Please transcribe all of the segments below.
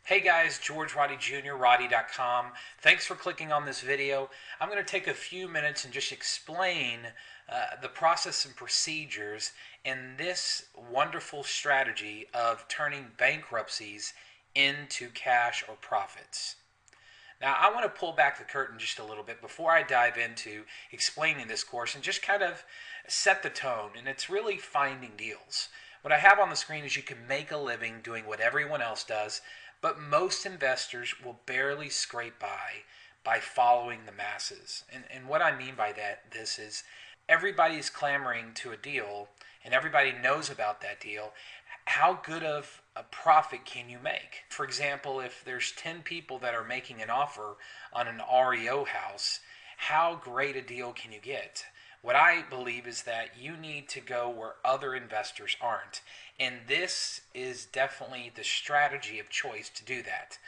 Hey guys, George Roddy Jr., Roddy.com. Thanks for clicking on this video. I'm going to take a few minutes and just explain the process and procedures in this wonderful strategy of turning bankruptcies into cash or profits. Now, I want to pull back the curtain just a little bit before I dive into explaining this course and just kind of set the tone, and it's really finding deals. What I have on the screen is you can make a living doing what everyone else does, but most investors will barely scrape by following the masses. And what I mean by this is everybody's clamoring to a deal and everybody knows about that deal. How good of a profit can you make? For example, if there's 10 people that are making an offer on an REO house, how great a deal can you get? What I believe is that you need to go where other investors aren't. And this is definitely the strategy of choice to do that.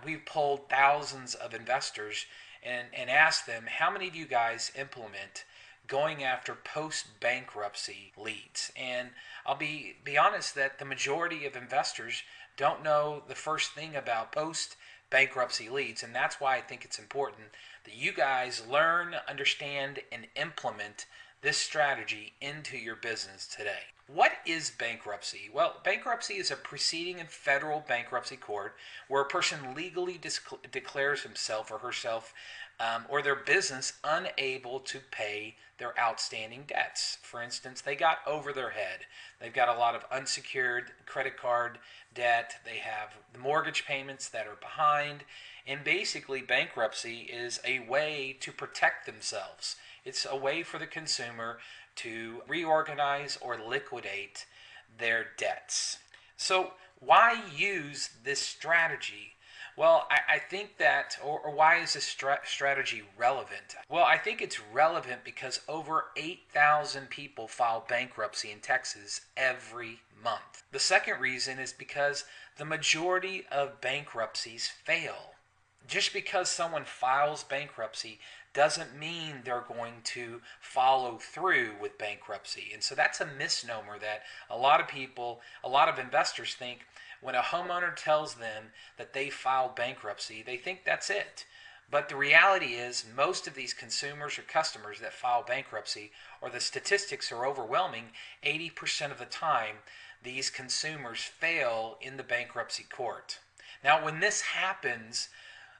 We've polled thousands of investors and asked them, how many of you guys implement going after post-bankruptcy leads? And I'll be honest that the majority of investors don't know the first thing about post-bankruptcy leads, and that's why I think it's important that you guys learn, understand, and implement this strategy into your business today. What is bankruptcy? Well, bankruptcy is a proceeding in federal bankruptcy court where a person legally declares himself or herself or their business unable to pay their outstanding debts. For instance, they got over their head. They've got a lot of unsecured credit card debt. They have the mortgage payments that are behind. And basically, bankruptcy is a way to protect themselves. It's a way for the consumer to reorganize or liquidate their debts. So why use this strategy? Well, I think that, or why is this strategy relevant? Well, I think it's relevant because over 8,000 people file bankruptcy in Texas every month. The second reason is because the majority of bankruptcies fail. Just because someone files bankruptcy doesn't mean they're going to follow through with bankruptcy. And so that's a misnomer that a lot of investors think when a homeowner tells them that they filed bankruptcy, they think that's it. But the reality is most of these consumers or customers that file bankruptcy, or the statistics are overwhelming, 80% of the time these consumers fail in the bankruptcy court. Now when this happens,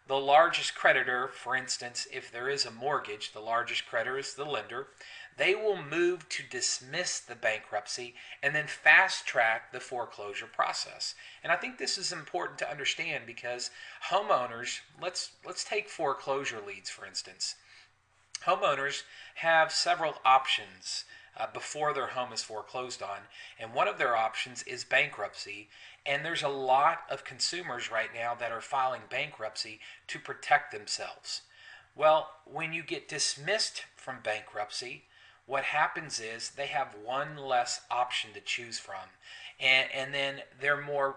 the largest creditor, for instance, if there is a mortgage, the largest creditor is the lender, they will move to dismiss the bankruptcy and then fast track the foreclosure process. And I think this is important to understand because homeowners, let's take foreclosure leads for instance. Homeowners have several options before their home is foreclosed on, and one of their options is bankruptcy. And there's a lot of consumers right now that are filing bankruptcy to protect themselves. Well, when you get dismissed from bankruptcy, what happens is they have one less option to choose from. And then they're more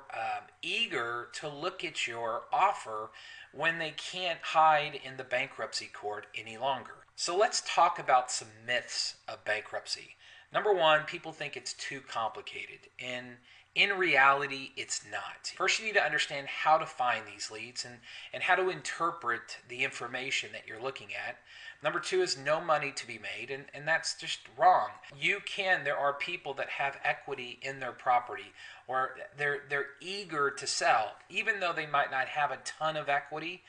eager to look at your offer when they can't hide in the bankruptcy court any longer. So let's talk about some myths of bankruptcy. Number one, people think it's too complicated. And in reality, it's not. First, you need to understand how to find these leads and how to interpret the information that you're looking at. Number two is no money to be made, and that's just wrong. There are people that have equity in their property, or they're eager to sell, even though they might not have a ton of equity,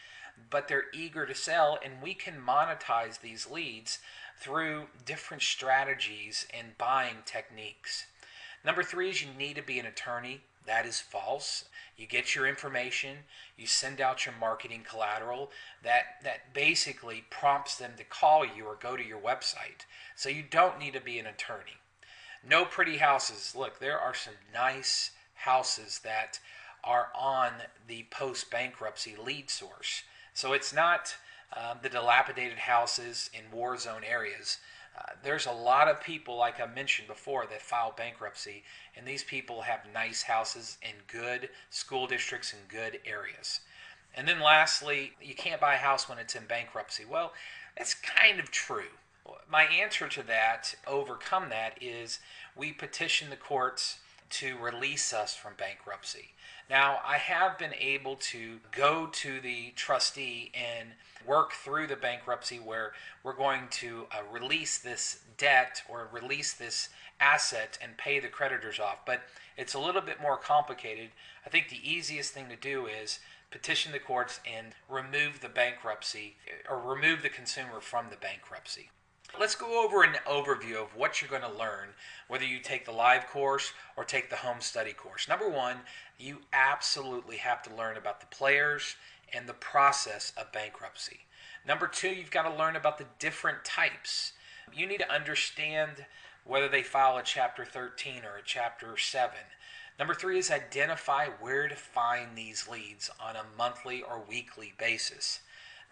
but they're eager to sell, and we can monetize these leads through different strategies and buying techniques. Number three is you need to be an attorney. That is false. You get your information, you send out your marketing collateral that basically prompts them to call you or go to your website. So you don't need to be an attorney. No pretty houses. Look, there are some nice houses that are on the post-bankruptcy lead source. So it's not the dilapidated houses in war zone areas. There's a lot of people, like I mentioned before, that file bankruptcy, and these people have nice houses in good school districts and good areas. And then lastly, you can't buy a house when it's in bankruptcy. Well, that's kind of true. My answer to that, overcome that, is we petition the courts to release us from bankruptcy. Now, I have been able to go to the trustee and work through the bankruptcy where we're going to release this debt or release this asset and pay the creditors off. But it's a little bit more complicated. I think the easiest thing to do is petition the courts and remove the bankruptcy or remove the consumer from the bankruptcy. Let's go over an overview of what you're going to learn, whether you take the live course or take the home study course. Number one, you absolutely have to learn about the players and the process of bankruptcy. Number two, you've got to learn about the different types. You need to understand whether they file a Chapter 13 or a Chapter 7. Number three is identify where to find these leads on a monthly or weekly basis.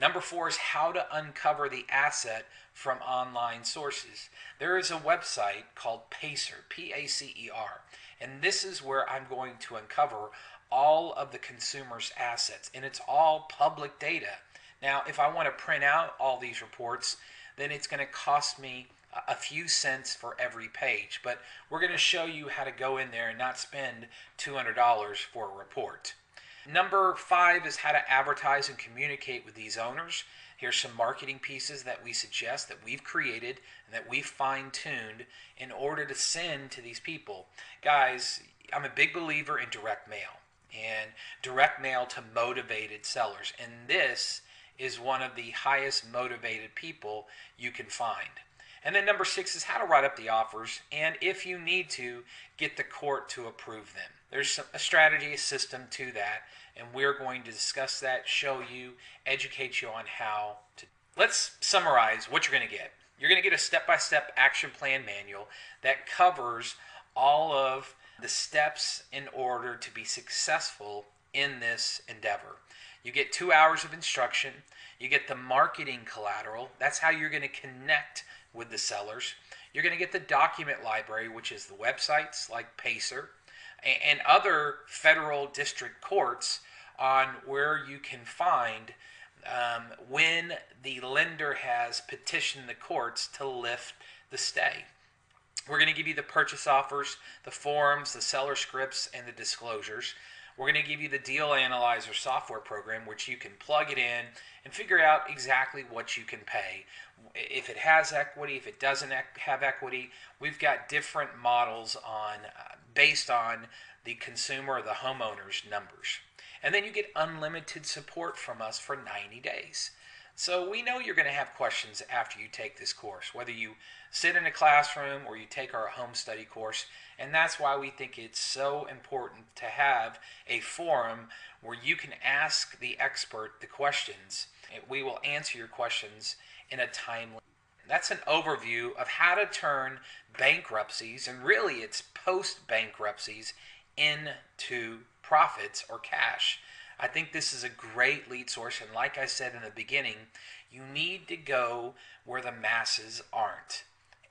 Number four is how to uncover the asset from online sources. There is a website called Pacer, P-A-C-E-R, and this is where I'm going to uncover all of the consumer's assets, and it's all public data. Now, if I want to print out all these reports, then it's going to cost me a few cents for every page, but we're going to show you how to go in there and not spend $200 for a report. Number five is how to advertise and communicate with these owners. Here's some marketing pieces that we suggest that we've created and that we've fine-tuned in order to send to these people. Guys, I'm a big believer in direct mail and direct mail to motivated sellers, and this is one of the highest motivated people you can find. And then number six is how to write up the offers, and if you need to, get the court to approve them. There's a strategy, a system to that, and we're going to discuss that, show you, educate you on how to. Let's summarize what you're going to get. You're going to get a step-by-step action plan manual that covers all of the steps in order to be successful in this endeavor. You get 2 hours of instruction. You get the marketing collateral. That's how you're going to connect with the sellers. You're going to get the document library, which is the websites like Pacer and other federal district courts on where you can find when the lender has petitioned the courts to lift the stay. We're going to give you the purchase offers, the forms, the seller scripts, and the disclosures. We're going to give you the Deal Analyzer software program, which you can plug it in and figure out exactly what you can pay. If it has equity, if it doesn't have equity, we've got different models on based on the consumer or the homeowner's numbers. And then you get unlimited support from us for 90 days. So we know you're going to have questions after you take this course, whether you sit in a classroom or you take our home study course. And that's why we think it's so important to have a forum where you can ask the expert the questions. We will answer your questions in a timely. That's an overview of how to turn bankruptcies, and really it's post-bankruptcies, into profits or cash. I think this is a great lead source, and like I said in the beginning, you need to go where the masses aren't.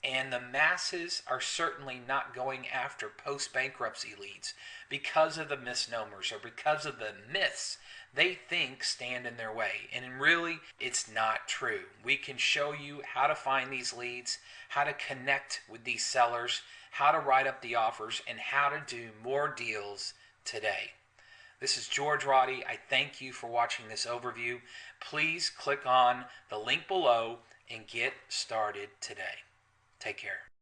And the masses are certainly not going after post-bankruptcy leads because of the misnomers or because of the myths they think stand in their way. And really, it's not true. We can show you how to find these leads, how to connect with these sellers, how to write up the offers, and how to do more deals today. This is George Roddy. I thank you for watching this overview. Please click on the link below and get started today. Take care.